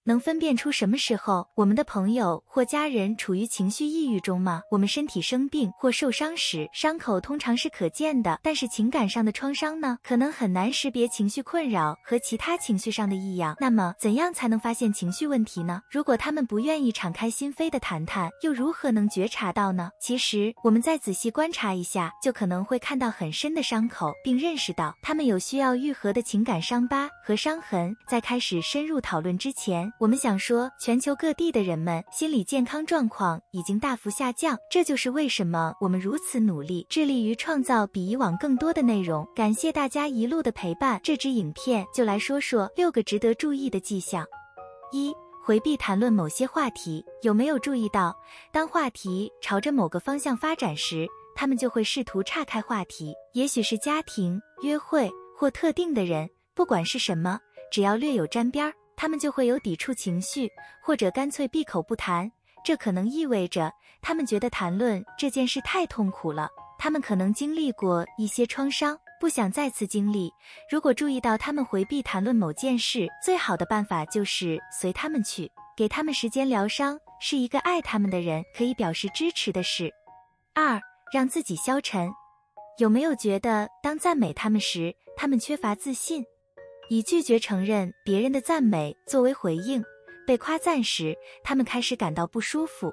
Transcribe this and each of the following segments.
能分辨出什么时候我们的朋友或家人处于情绪抑郁中吗？我们身体生病或受伤时，伤口通常是可见的，但是情感上的创伤呢，可能很难识别情绪困扰和其他情绪上的异样。那么，怎样才能发现情绪问题呢？如果他们不愿意敞开心扉的谈谈，又如何能觉察到呢？其实，我们再仔细观察一下，就可能会看到很深的伤口，并认识到他们有需要愈合的情感伤疤和伤痕。在开始深入讨论之前，我们想说，全球各地的人们心理健康状况已经大幅下降，这就是为什么我们如此努力，致力于创造比以往更多的内容。感谢大家一路的陪伴。这支影片就来说说6个值得注意的迹象。1、回避谈论某些话题。有没有注意到，当话题朝着某个方向发展时，他们就会试图岔开话题，也许是家庭、约会或特定的人，不管是什么，只要略有沾边，他们就会有抵触情绪，或者干脆闭口不谈。这可能意味着他们觉得谈论这件事太痛苦了，他们可能经历过一些创伤，不想再次经历。如果注意到他们回避谈论某件事，最好的办法就是随他们去，给他们时间疗伤，是一个爱他们的人可以表示支持的事。2、让自己消沉。有没有觉得当赞美他们时，他们缺乏自信？以拒绝承认别人的赞美作为回应，被夸赞时，他们开始感到不舒服。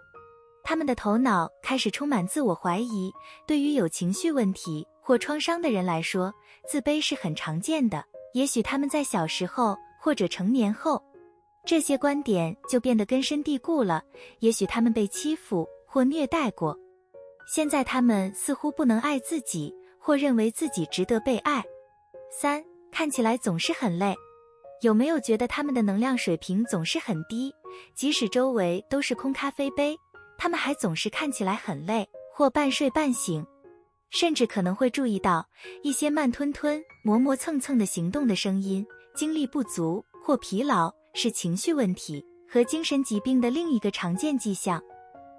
他们的头脑开始充满自我怀疑。对于有情绪问题或创伤的人来说，自卑是很常见的。也许他们在小时候或者成年后，这些观点就变得根深蒂固了。也许他们被欺负或虐待过，现在他们似乎不能爱自己，或认为自己值得被爱。3、看起来总是很累。有没有觉得他们的能量水平总是很低？即使周围都是空咖啡杯，他们还总是看起来很累，或半睡半醒。甚至可能会注意到一些慢吞吞、磨磨蹭蹭的行动的声音。精力不足或疲劳是情绪问题和精神疾病的另一个常见迹象。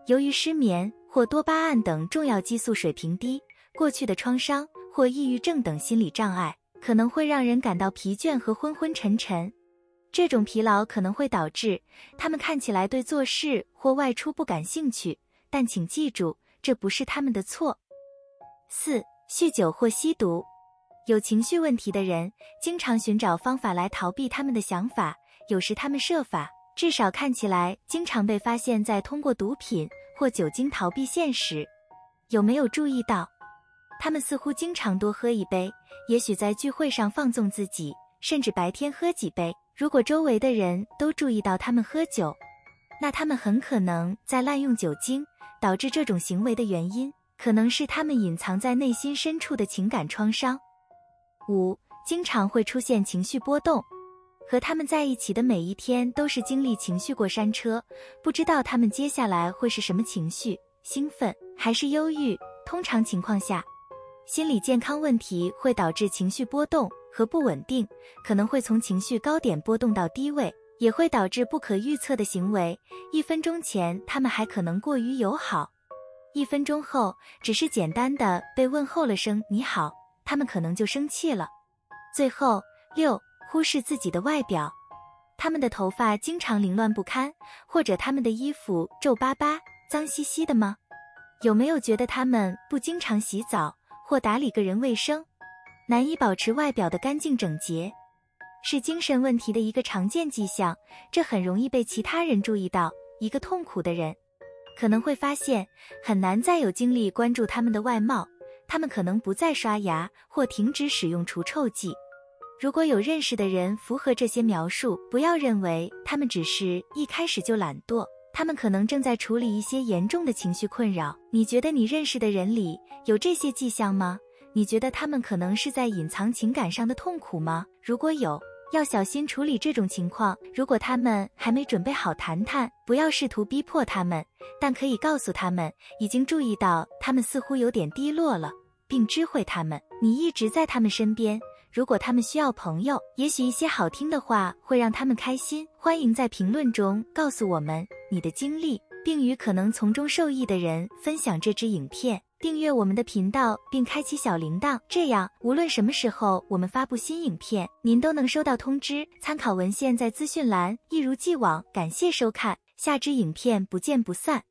由于失眠或多巴胺等重要激素水平低，过去的创伤或抑郁症等心理障碍可能会让人感到疲倦和昏昏沉沉。这种疲劳可能会导致他们看起来对做事或外出不感兴趣，但请记住，这不是他们的错。4、酗酒或吸毒。有情绪问题的人经常寻找方法来逃避他们的想法，有时他们设法，至少看起来经常被发现在通过毒品或酒精逃避现实。有没有注意到，他们似乎经常多喝一杯，也许在聚会上放纵自己，甚至白天喝几杯。如果周围的人都注意到他们喝酒，那他们很可能在滥用酒精。导致这种行为的原因可能是他们隐藏在内心深处的情感创伤。5、经常会出现情绪波动。和他们在一起的每一天都是经历情绪过山车，不知道他们接下来会是什么情绪，兴奋还是忧郁。通常情况下，心理健康问题会导致情绪波动和不稳定，可能会从情绪高点波动到低位，也会导致不可预测的行为。1分钟前他们还可能过于友好，1分钟后只是简单的被问候了声你好，他们可能就生气了。最后6、忽视自己的外表。他们的头发经常凌乱不堪，或者他们的衣服皱巴巴、脏兮兮的吗？有没有觉得他们不经常洗澡或打理个人卫生，难以保持外表的干净整洁？是精神问题的一个常见迹象，这很容易被其他人注意到。一个痛苦的人可能会发现很难再有精力关注他们的外貌，他们可能不再刷牙或停止使用除臭剂。如果有认识的人符合这些描述，不要认为他们只是一开始就懒惰，他们可能正在处理一些严重的情绪困扰。你觉得你认识的人里有这些迹象吗？你觉得他们可能是在隐藏情感上的痛苦吗？如果有，要小心处理这种情况。如果他们还没准备好谈谈，不要试图逼迫他们，但可以告诉他们已经注意到他们似乎有点低落了，并知会他们你一直在他们身边。如果他们需要朋友，也许一些好听的话会让他们开心。欢迎在评论中告诉我们你的经历，并与可能从中受益的人分享这支影片。订阅我们的频道并开启小铃铛，这样无论什么时候我们发布新影片，您都能收到通知。参考文献在资讯栏。一如既往，感谢收看，下支影片不见不散。